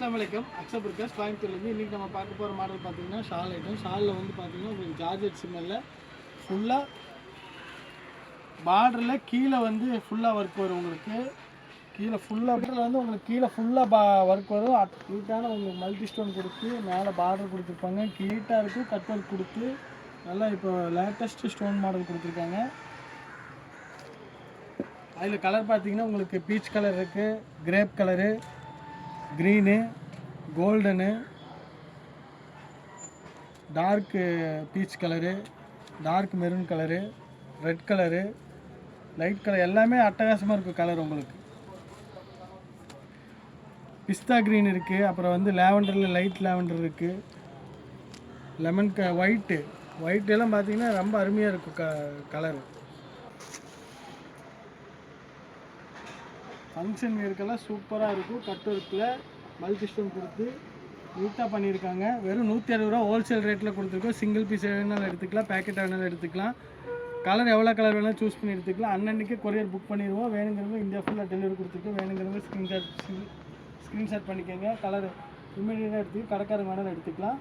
அஸ்ஸலாமு அலைக்கும். அக்ஸப் இருக்கஸ் கோயம்புத்தூர்லேருந்து இன்றைக்கி நம்ம பார்க்க போகிற மாடல் பார்த்தீங்கன்னா ஷால் ஐட்டம். ஷாலில் வந்து பார்த்தீங்கன்னா உங்களுக்கு ஜார்ஜெட் சிம்மரில் ஃபுல்லாக பார்டரில் கீழே வந்து ஃபுல்லாக ஒர்க் வரும். உங்களுக்கு கீழே ஃபுல்லாக வந்து உங்களுக்கு கீழே ஃபுல்லாக ஒர்க் வரும். நீட்டான உங்களுக்கு மல்டி ஸ்டோன் கொடுத்து மேலே பார்டர் கொடுத்துருப்பாங்க. நீட்டாக இருக்கும். கட் ஒர்க் கொடுத்து நல்லா இப்போ லேட்டஸ்ட்டு ஸ்டோன் மாடல் கொடுத்துருக்காங்க. அதில் கலர் பார்த்தீங்கன்னா உங்களுக்கு பீச் கலர் இருக்குது, grape colour, green, golden, dark peach colour, dark maroon colour, red colour, light colour எல்லாமே அட்டகாசமாக இருக்குது கலர். உங்களுக்கு பிஸ்தா க்ரீன் இருக்குது, அப்புறம் வந்து லேவண்டரில் லைட் லேவண்டர் இருக்குது, லெமன் ஒயிட் எல்லாம் பார்த்தீங்கன்னா ரொம்ப அருமையாக இருக்கும் கலரு. ஃபங்க்ஷன் வேர்க்கெல்லாம் சூப்பராக இருக்கும். கட் ஒர்க்கில் மல்டி ஸ்டோன் கொடுத்து நீட்டாக பண்ணியிருக்காங்க. வெறும் 160 ரூபா ஹோல்சேல் ரேட்டில் கொடுத்துருக்கோம். சிங்கிள் பீஸ் வேணாலும் எடுத்துக்கலாம், பேக்கெட் வேணாலும் எடுத்துக்கலாம். கலர் எவ்வளோ கலர் வேணாலும் சூஸ் பண்ணி எடுத்துக்கலாம். அன்னன்னைக்கு கொரியர் புக் பண்ணிடுவோம். வேணுங்கிறவங்க இந்தியா ஃபுல்லாக டெலிவரி கொடுத்துருக்கோம். வேணுங்கிறவங்க ஸ்க்ரீன்ஷாட் பண்ணிக்கோங்க. கலர் இமீடியட்டாக எடுத்து கடைக்காரங்க வேணாலும் எடுத்துக்கலாம்.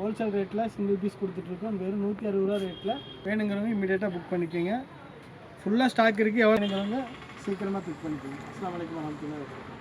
ஹோல்சேல் ரேட்டில் சிங்கிள் பீஸ் கொடுத்துட்ருக்கோம். வெறும் 160 ரூபா ரேட்டில் வேணுங்கிறவங்க இமீடியட்டாக புக் பண்ணிக்கோங்க. ஃபுல்லாக ஸ்டாக் இருக்குது. எவ்வளோ வேணுங்கிறவங்க சீக்கிரமாக பிக் பண்ணிக்கோங்க. அஸ்ஸலாமு அலைக்கும் வரஹ்மத்துல்லாஹி வபரகாத்துஹு.